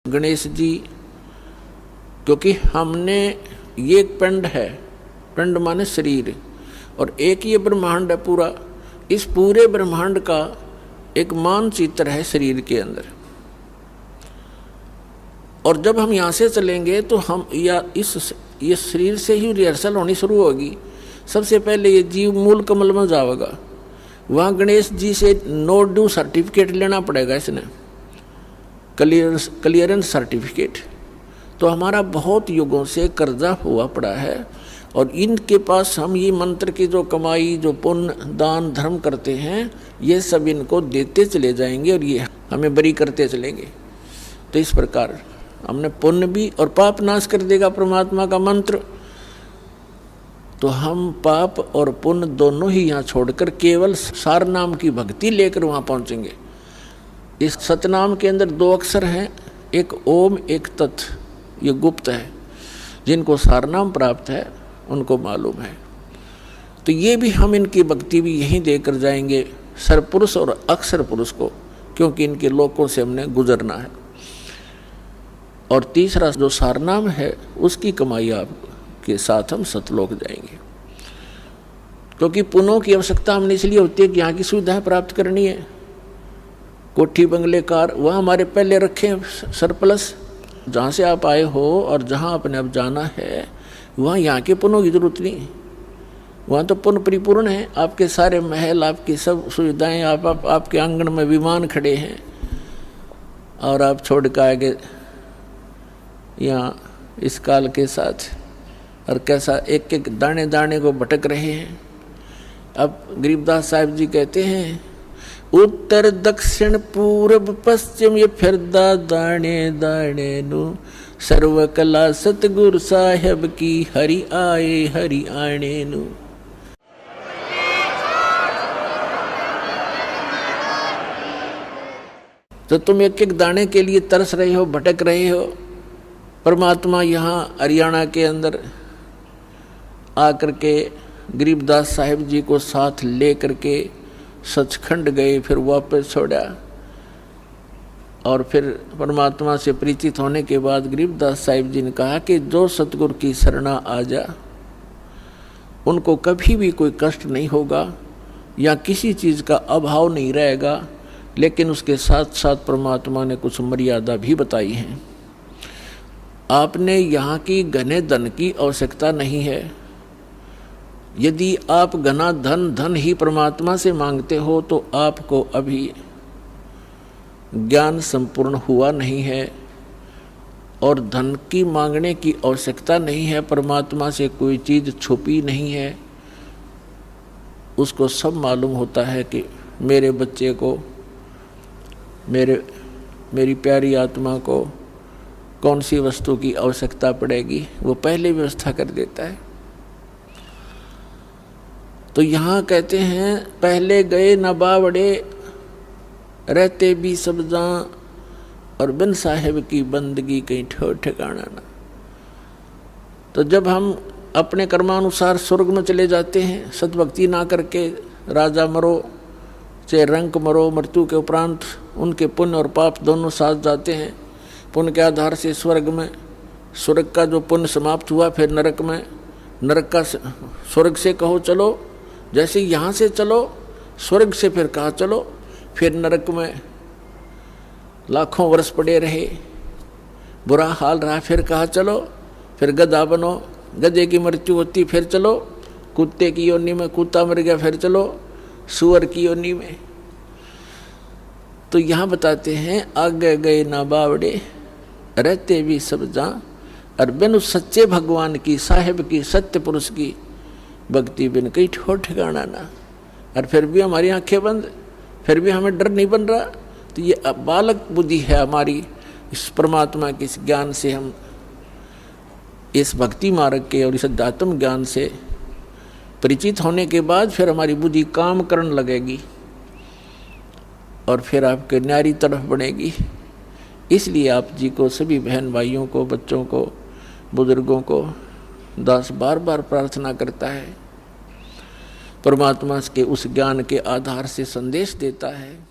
गणेश जी, क्योंकि हमने ये एक पिंड है, पिंड माने शरीर, और एक ये ब्रह्मांड है पूरा। इस पूरे ब्रह्मांड का एक मानचित्र है शरीर के अंदर। और जब हम यहाँ से चलेंगे तो हम ये शरीर से ही रिहर्सल होनी शुरू होगी। सबसे पहले ये जीव मूल कमल में जाएगा, वहाँ गणेश जी से नो ड्यू सर्टिफिकेट लेना पड़ेगा, इसने क्लियरेंस सर्टिफिकेट। तो हमारा बहुत युगों से कर्जा हुआ पड़ा है, और इनके पास हम ये मंत्र की जो कमाई, जो पुण्य दान धर्म करते हैं, ये सब इनको देते चले जाएंगे और ये हमें बरी करते चलेंगे। तो इस प्रकार हमने पुण्य भी और पाप नाश कर देगा परमात्मा का मंत्र। तो हम पाप और पुण्य दोनों ही यहाँ छोड़कर केवल सार नाम की भक्ति लेकर वहाँ पहुँचेंगे। इस सतनाम के अंदर 2 अक्षर हैं, एक ओम एक तत्, ये गुप्त है। जिनको सार नाम प्राप्त है उनको मालूम है। तो ये भी हम इनकी भक्ति भी यहीं देकर जाएंगे, सरपुरुष और अक्षर पुरुष को, क्योंकि इनके लोकों से हमने गुजरना है। और तीसरा जो सारनाम है उसकी कमाई आपके साथ हम सतलोक जाएंगे, क्योंकि पुण्यों की आवश्यकता हमने इसलिए होती है कि यहाँ की सुविधाएं प्राप्त करनी है। कोठी बंगले कार वह हमारे पहले रखें सरप्लस। जहाँ से आप आए हो और जहाँ आपने अब जाना है वहाँ यहाँ के पुण्यों की जरूरत नहीं, वहाँ तो पुण्य परिपूर्ण है। आपके सारे महल, आपकी सब सुविधाएं, आपके आंगन में विमान खड़े हैं, और आप छोड़ कर आगे यहाँ इस काल के साथ, और कैसा एक एक दाने दाने को भटक रहे हैं। अब गरीबदास साहिब जी कहते हैं, उत्तर दक्षिण पूर्व पश्चिम ये फिरदा दाने दाने नु, सर्व कला सतगुरु साहेब की हरि आए हरि आने नु। तो तुम एक एक दाने के लिए तरस रहे हो, भटक रहे हो। परमात्मा यहाँ हरियाणा के अंदर आकर के गरीबदास साहिब जी को साथ ले करके सचखंड गए, फिर वापस छोड़ा। और फिर परमात्मा से परिचित होने के बाद गरीबदास साहिब जी ने कहा कि जो सतगुरु की शरणा आ जा, उनको कभी भी कोई कष्ट नहीं होगा या किसी चीज़ का अभाव नहीं रहेगा। लेकिन उसके साथ साथ परमात्मा ने कुछ मर्यादा भी बताई हैं। आपने यहाँ की घने धन की आवश्यकता नहीं है। यदि आप घना धन ही परमात्मा से मांगते हो तो आपको अभी ज्ञान संपूर्ण हुआ नहीं है, और धन की मांगने की आवश्यकता नहीं है। परमात्मा से कोई चीज़ छुपी नहीं है, उसको सब मालूम होता है कि मेरे बच्चे को, मेरी प्यारी आत्मा को कौन सी वस्तु की आवश्यकता पड़ेगी, वो पहले व्यवस्था कर देता है। तो यहाँ कहते हैं, पहले गए न बावड़े रहते भी सब जहाँ, और बिन साहेब की बंदगी कहीं ठो ठिकाना ना। तो जब हम अपने कर्मानुसार स्वर्ग में चले जाते हैं, सतभक्ति ना करके राजा मरो चाहे रंक मरो, मृत्यु के उपरांत उनके पुण्य और पाप दोनों साथ जाते हैं। पुण्य के आधार से स्वर्ग में, स्वर्ग का जो पुण्य समाप्त हुआ फिर नरक में, नरक का स्वर्ग से कहो चलो, जैसे यहाँ से चलो स्वर्ग से फिर कहा चलो, फिर नरक में लाखों वर्ष पड़े रहे, बुरा हाल रहा, फिर कहा चलो, फिर गधा बनो, गधे की मृत्यु होती फिर चलो, कुत्ते की योनि में कुत्ता मर गया फिर चलो सुअर की योनि में। तो यहाँ बताते हैं, आगे गए ना बावड़े रहते भी सब जहाँ, और बिन उस सच्चे भगवान की, साहिब की, सत्य पुरुष की भक्ति बिन कहीं ठोर ठिकाना ना। और फिर भी हमारी आंखें बंद, फिर भी हमें डर नहीं बन रहा। तो ये बालक बुद्धि है हमारी। इस परमात्मा के इस ज्ञान से, हम इस भक्ति मार्ग के और इस अध्यात्म ज्ञान से परिचित होने के बाद फिर हमारी बुद्धि काम करने लगेगी और फिर आपके न्यारी तरफ बढ़ेगी। इसलिए आप जी को, सभी बहन भाइयों को, बच्चों को, बुजुर्गों को दास बार बार प्रार्थना करता है, परमात्मा के उस ज्ञान के आधार से संदेश देता है।